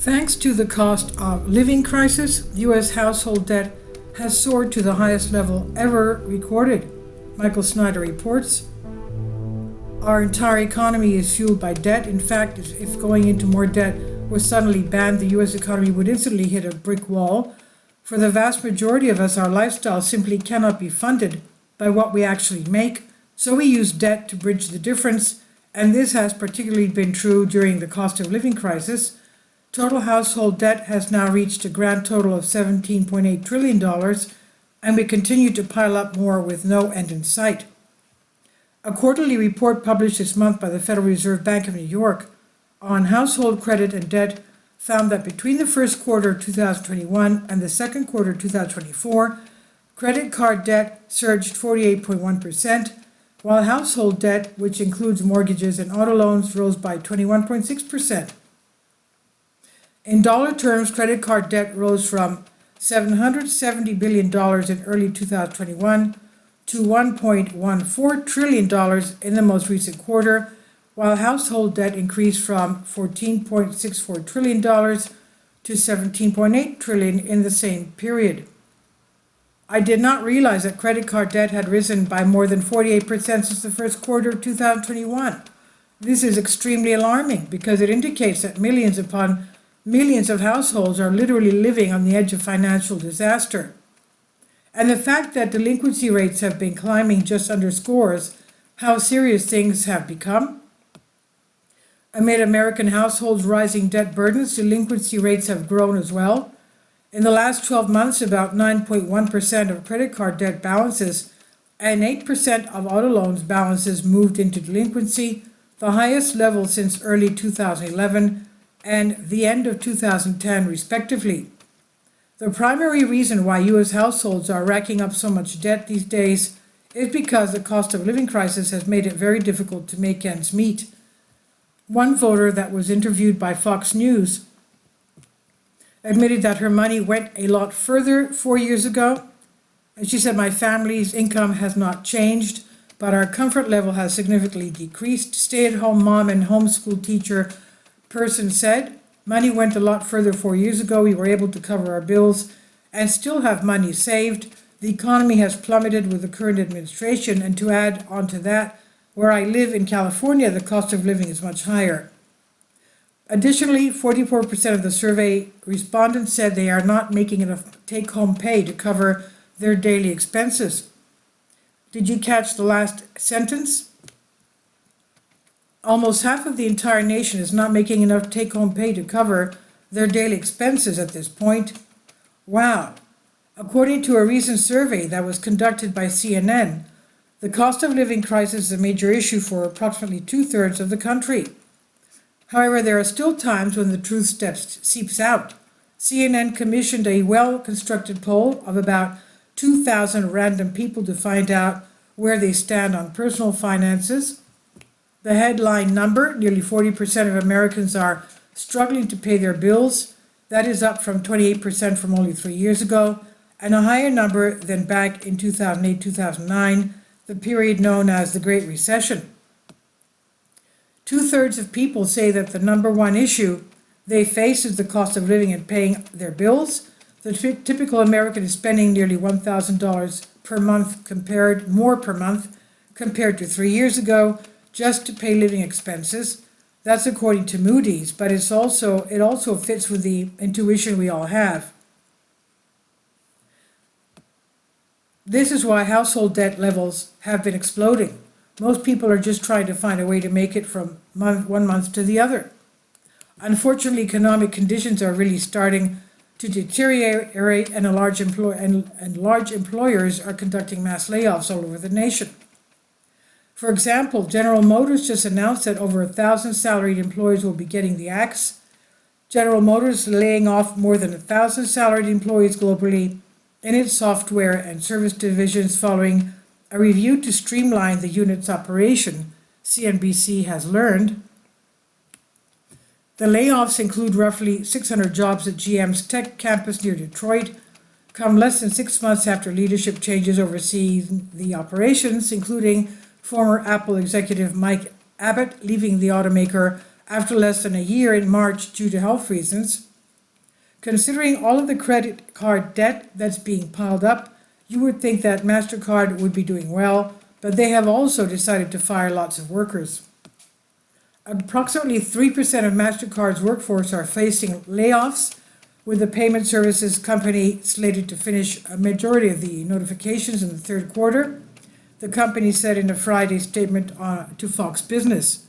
Thanks to the cost of living crisis, U.S. household debt has soared to the highest level ever recorded. Michael Snyder reports. Our entire economy is fueled by debt. In fact, if going into more debt was suddenly banned, the U.S. economy would instantly hit a brick wall. For the vast majority of us, our lifestyle simply cannot be funded by what we actually make, so we use debt to bridge the difference, and this has particularly been true during the cost of living crisis. Total household debt has now reached a grand total of $17.8 trillion, and we continue to pile up more with no end in sight. A quarterly report published this month by the Federal Reserve Bank of New York on household credit and debt found that between the first quarter of 2021 and the second quarter of 2024, credit card debt surged 48.1%, while household debt, which includes mortgages and auto loans, rose by 21.6%. In dollar terms, credit card debt rose from $770 billion in early 2021 to $1.14 trillion in the most recent quarter, while household debt increased from $14.64 trillion to $17.8 trillion in the same period. I did not realize that credit card debt had risen by more than 48% since the first quarter of 2021. This is extremely alarming because it indicates that millions upon millions of households are literally living on the edge of financial disaster. And the fact that delinquency rates have been climbing just underscores how serious things have become. Amid American households' rising debt burdens, delinquency rates have grown as well. In the last 12 months, about 9.1% of credit card debt balances and 8% of auto loans balances moved into delinquency, the highest level since early 2011 and the end of 2010, respectively. The primary reason why U.S. households are racking up so much debt these days is because the cost of living crisis has made it very difficult to make ends meet. One voter that was interviewed by Fox News admitted that her money went a lot further 4 years ago, and she said, "My family's income has not changed, but our comfort level has significantly decreased." Stay-at-home mom and homeschool teacher person said, "Money went a lot further 4 years ago. We were able to cover our bills and still have money saved. The economy has plummeted with the current administration, and to add on to that, where I live in California, the cost of living is much higher." Additionally, 44% of the survey respondents said they are not making enough take-home pay to cover their daily expenses. Did you catch the last sentence? Almost half of the entire nation is not making enough take-home pay to cover their daily expenses at this point. Wow. According to a recent survey that was conducted by CNN, the cost of living crisis is a major issue for approximately 2/3 of the country. However, there are still times when the truth seeps out. CNN commissioned a well-constructed poll of about 2,000 random people to find out where they stand on personal finances. The headline number, nearly 40% of Americans are struggling to pay their bills. That is up from 28% from only 3 years ago, and a higher number than back in 2008-2009, the period known as the Great Recession. 2/3 of people say that the number one issue they face is the cost of living and paying their bills. The typical American is spending nearly $1,000 per month more per month compared to 3 years ago, just to pay living expenses. That's according to Moody's, but it also fits with the intuition we all have. This is why household debt levels have been exploding. Most people are just trying to find a way to make it from one month to the other. Unfortunately, economic conditions are really starting to deteriorate, and large employers are conducting mass layoffs all over the nation. For example, General Motors just announced that over 1,000 salaried employees will be getting the axe. General Motors is laying off more than 1,000 salaried employees globally in its software and service divisions following a review to streamline the unit's operation, CNBC has learned. The layoffs include roughly 600 jobs at GM's tech campus near Detroit, come less than 6 months after leadership changes overseeing the operations, including former Apple executive Mike Abbott leaving the automaker after less than a year in March due to health reasons. Considering all of the credit card debt that's being piled up, you would think that MasterCard would be doing well, but they have also decided to fire lots of workers. Approximately 3% of MasterCard's workforce are facing layoffs, with the payment services company slated to finish a majority of the notifications in the third quarter, the company said in a Friday statement to Fox Business.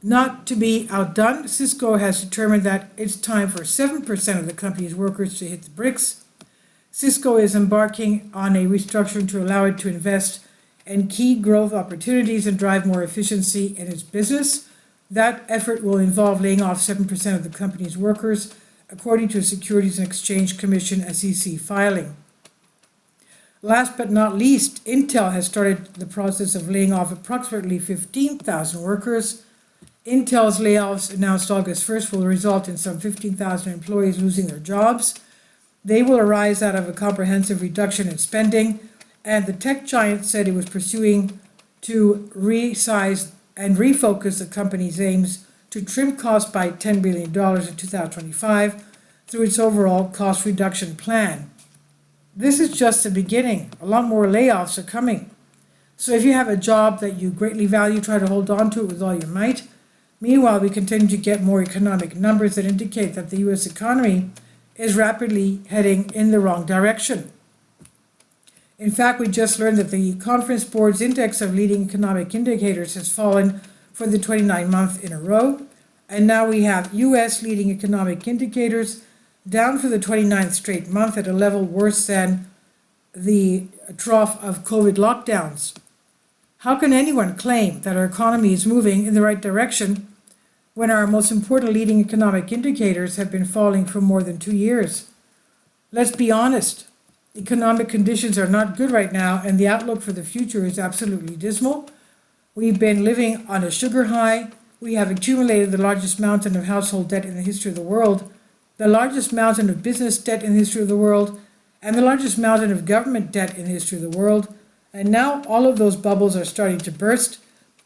Not to be outdone, Cisco has determined that it's time for 7% of the company's workers to hit the bricks. Cisco is embarking on a restructuring to allow it to invest in key growth opportunities and drive more efficiency in its business. That effort will involve laying off 7% of the company's workers, according to a Securities and Exchange Commission SEC filing. Last but not least, Intel has started the process of laying off approximately 15,000 workers. Intel's layoffs announced August 1st will result in some 15,000 employees losing their jobs. They will arise out of a comprehensive reduction in spending, and the tech giant said it was pursuing to resize and refocus the company's aims to trim costs by $10 billion in 2025 through its overall cost reduction plan. This is just the beginning. A lot more layoffs are coming. So if you have a job that you greatly value, try to hold on to it with all your might. Meanwhile, we continue to get more economic numbers that indicate that the U.S. economy is rapidly heading in the wrong direction. In fact, we just learned that the Conference Board's index of leading economic indicators has fallen for the 29th month in a row, and now we have U.S. leading economic indicators down for the 29th straight month at a level worse than the trough of COVID lockdowns. How can anyone claim that our economy is moving in the right direction when our most important leading economic indicators have been falling for more than 2 years? Let's be honest. Economic conditions are not good right now, and the outlook for the future is absolutely dismal. We've been living on a sugar high. We have accumulated the largest mountain of household debt in the history of the world, the largest mountain of business debt in the history of the world, and the largest mountain of government debt in the history of the world. And now all of those bubbles are starting to burst,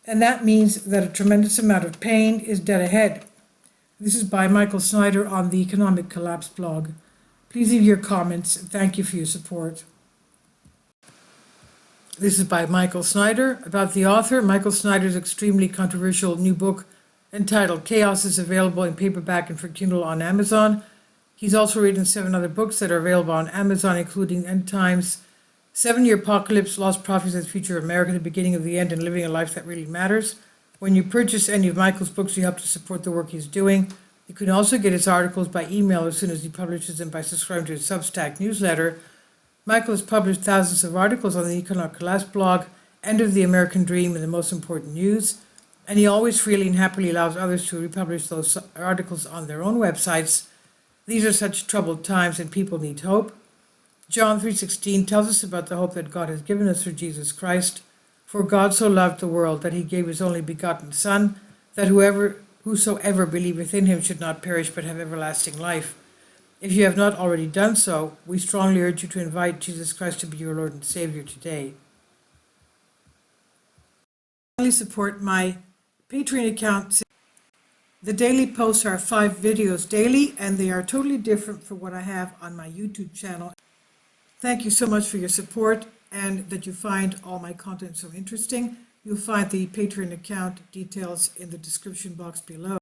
and that means that a tremendous amount of pain is dead ahead. This is by Michael Snyder on the Economic Collapse blog. Please leave your comments, and thank you for your support. This is by Michael Snyder. About the author, Michael Snyder's extremely controversial new book entitled Chaos is available in paperback and for Kindle on Amazon. He's also written 7 other books that are available on Amazon, including End Times, 7-Year Apocalypse, Lost Prophecies of the Future of America, The Beginning of the End, and Living a Life That Really Matters. When you purchase any of Michael's books, you help to support the work he's doing. You can also get his articles by email as soon as he publishes them by subscribing to his Substack newsletter. Michael has published thousands of articles on the Economic Collapse blog, End of the American Dream, and the Most Important News, and he always freely and happily allows others to republish those articles on their own websites. These are such troubled times, and people need hope. John 3:16 tells us about the hope that God has given us through Jesus Christ. For God so loved the world that he gave his only begotten Son, that whosoever believeth in him should not perish but have everlasting life. If you have not already done so, we strongly urge you to invite Jesus Christ to be your Lord and Savior today. Finally, support my Patreon account. The daily posts are 5 videos daily, and they are totally different from what I have on my YouTube channel. Thank you so much for your support and that you find all my content so interesting. You'll find the Patreon account details in the description box below.